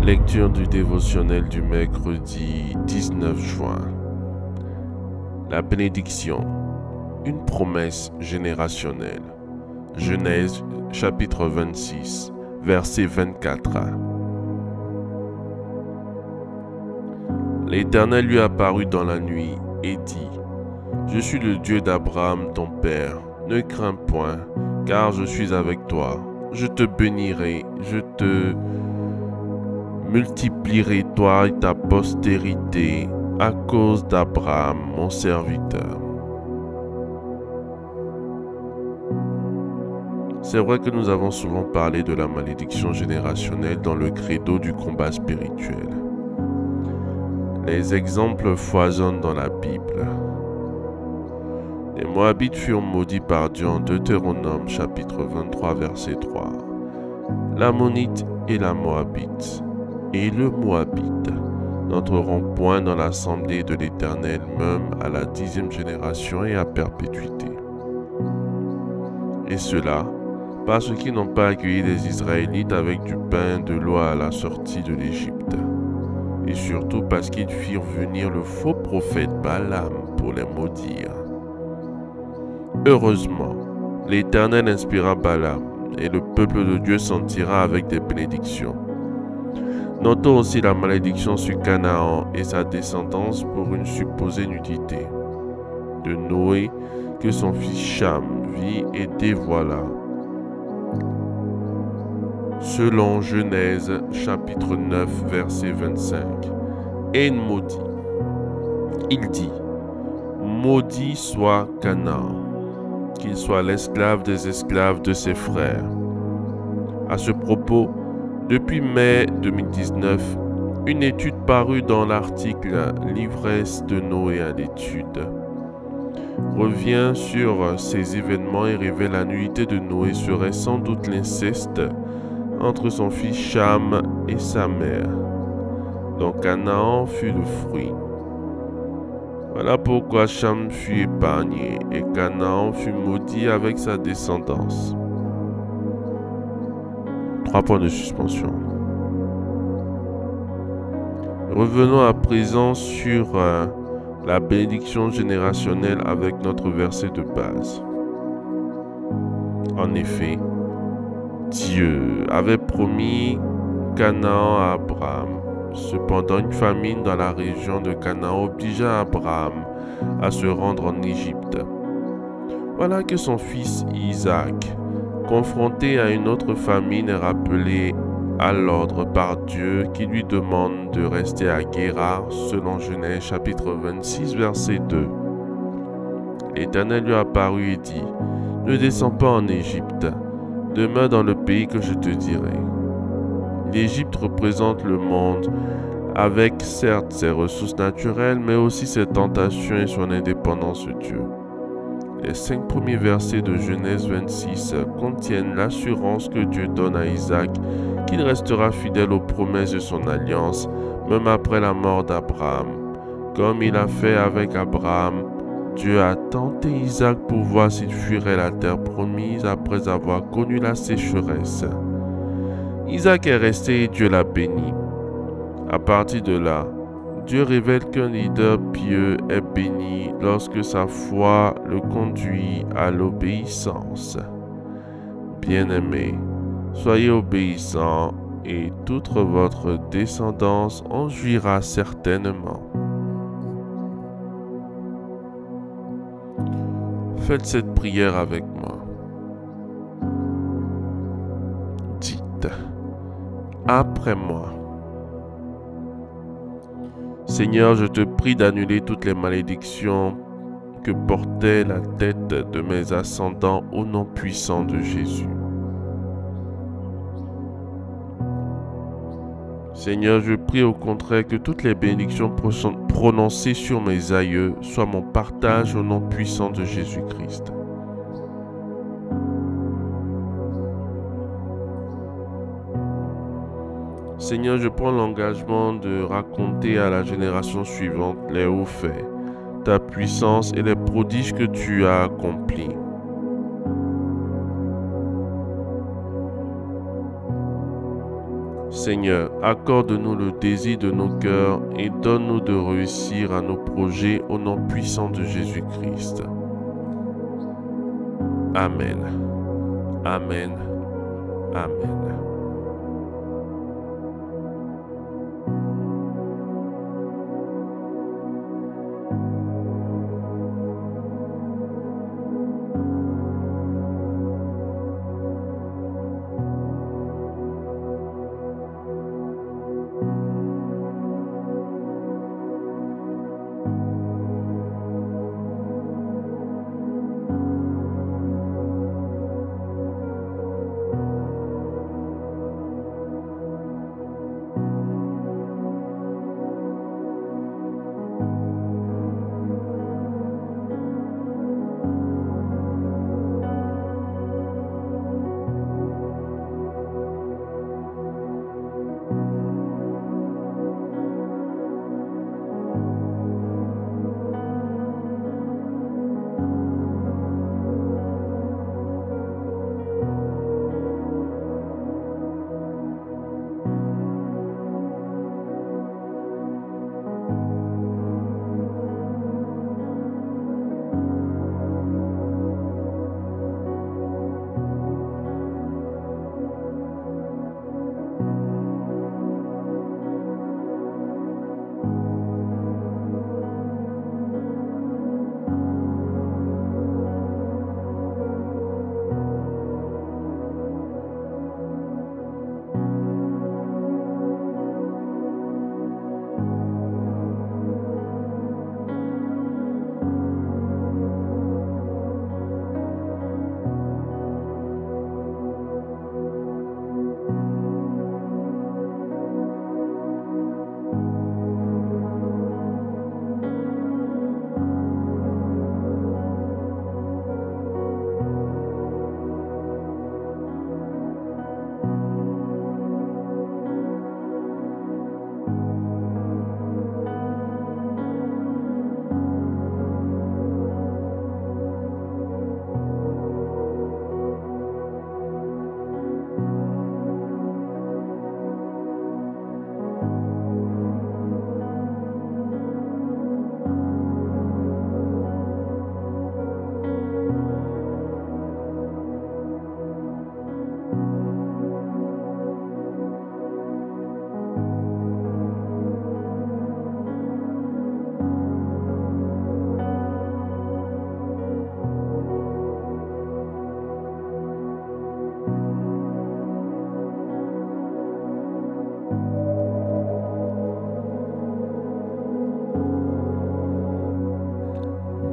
Lecture du dévotionnel du mercredi 19 juin. La bénédiction, une promesse générationnelle. Genèse chapitre 26, verset 24. L'Éternel lui apparut dans la nuit et dit : Je suis le Dieu d'Abraham ton père, ne crains point, car je suis avec toi. Je te bénirai, je te multiplierai toi et ta postérité à cause d'Abraham, mon serviteur. C'est vrai que nous avons souvent parlé de la malédiction générationnelle dans le credo du combat spirituel. Les exemples foisonnent dans la Bible. Les Moabites furent maudits par Dieu en Deutéronome chapitre 23 verset 3. L'Ammonite et la Moabite et le Moabite n'entreront point dans l'assemblée de l'Éternel même à la 10e génération et à perpétuité. Et cela parce qu'ils n'ont pas accueilli les Israélites avec du pain et de l'eau à la sortie de l'Égypte. Et surtout parce qu'ils firent venir le faux prophète Balaam pour les maudire. Heureusement, l'Éternel inspira Balaam, et le peuple de Dieu s'en tira avec des bénédictions. Notons aussi la malédiction sur Canaan et sa descendance pour une supposée nudité. De Noé, que son fils Cham vit et dévoila. Selon Genèse chapitre 9 verset 25. Et maudit. Il dit : Maudit soit Canaan, qu'il soit l'esclave des esclaves de ses frères. À ce propos, depuis mai 2019, une étude parue dans l'article L'ivresse de Noé à l'étude revient sur ces événements et révèle la nudité de Noé serait sans doute l'inceste entre son fils Cham et sa mère, dont Canaan fut le fruit. Voilà pourquoi Cham fut épargné et Canaan fut maudit avec sa descendance. 3 points de suspension. Revenons à présent sur la bénédiction générationnelle avec notre verset de base. En effet, Dieu avait promis Canaan à Abraham. Cependant, une famine dans la région de Canaan obligea Abraham à se rendre en Égypte. Voilà que son fils Isaac, confronté à une autre famine, est rappelé à l'ordre par Dieu qui lui demande de rester à Guérar selon Genèse chapitre 26 verset 2. L'Éternel lui apparut et dit : Ne descends pas en Égypte, demeure dans le pays que je te dirai. L'Égypte représente le monde avec certes ses ressources naturelles mais aussi ses tentations et son indépendance de Dieu. Les 5 premiers versets de Genèse 26 contiennent l'assurance que Dieu donne à Isaac qu'il restera fidèle aux promesses de son alliance, même après la mort d'Abraham. Comme il a fait avec Abraham, Dieu a tenté Isaac pour voir s'il fuirait la terre promise après avoir connu la sécheresse. Isaac est resté et Dieu l'a béni. À partir de là, Dieu révèle qu'un leader pieux est béni lorsque sa foi le conduit à l'obéissance. Bien-aimés, soyez obéissants et toute votre descendance en jouira certainement. Faites cette prière avec moi. Dites après moi : Seigneur, je te prie d'annuler toutes les malédictions que portait la tête de mes ascendants au nom puissant de Jésus. Seigneur, je prie au contraire que toutes les bénédictions prononcées sur mes aïeux soient mon partage au nom puissant de Jésus-Christ. Seigneur, je prends l'engagement de raconter à la génération suivante les hauts faits, ta puissance et les prodiges que tu as accomplis. Seigneur, accorde-nous le désir de nos cœurs et donne-nous de réussir à nos projets au nom puissant de Jésus-Christ. Amen. Amen. Amen.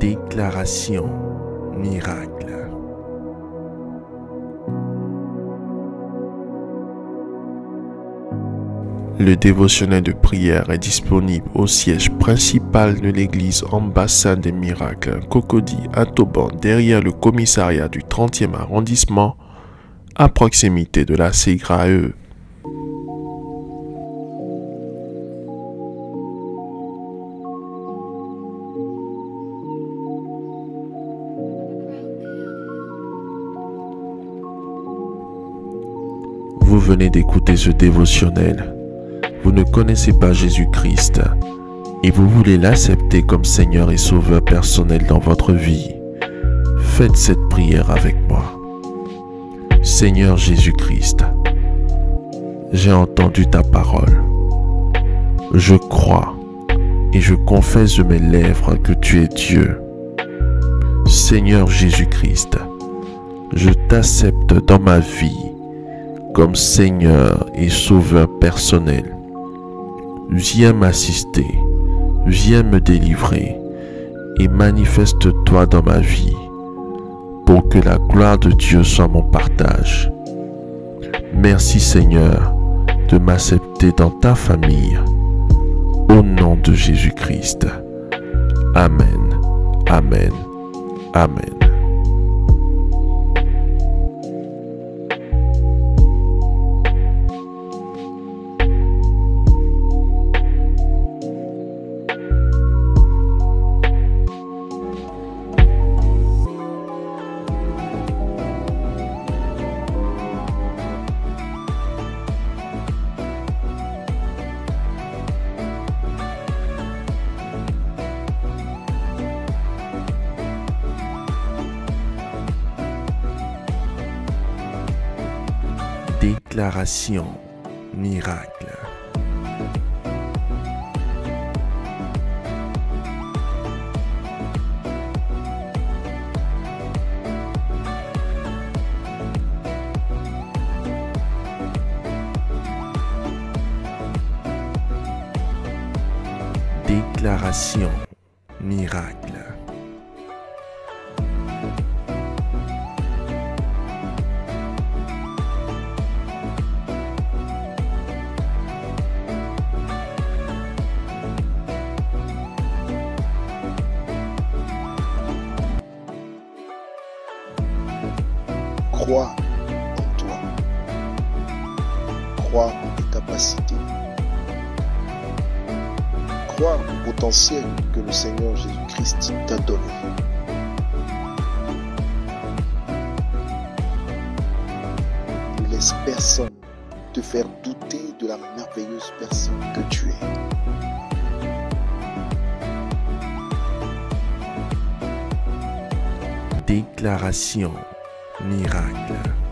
Déclaration miracle. Le dévotionnel de prière est disponible au siège principal de l'église Ambassade des Miracles, Cocody à Toban, derrière le commissariat du 30e arrondissement, à proximité de la CGRAE. Vous venez d'écouter ce dévotionnel. Vous ne connaissez pas Jésus-Christ et vous voulez l'accepter comme Seigneur et Sauveur personnel dans votre vie. Faites cette prière avec moi. Seigneur Jésus-Christ, j'ai entendu ta parole. Je crois et je confesse de mes lèvres que tu es Dieu. Seigneur Jésus-Christ, je t'accepte dans ma vie comme Seigneur et Sauveur personnel. Viens m'assister, viens me délivrer et manifeste-toi dans ma vie pour que la gloire de Dieu soit mon partage. Merci Seigneur de m'accepter dans ta famille. Au nom de Jésus-Christ. Amen. Amen. Amen. Déclaration miracle. Déclaration miracle. Crois en toi. Crois en tes capacités. Crois au potentiel que le Seigneur Jésus-Christ t'a donné. Ne laisse personne te faire douter de la merveilleuse personne que tu es. Déclaration miracle.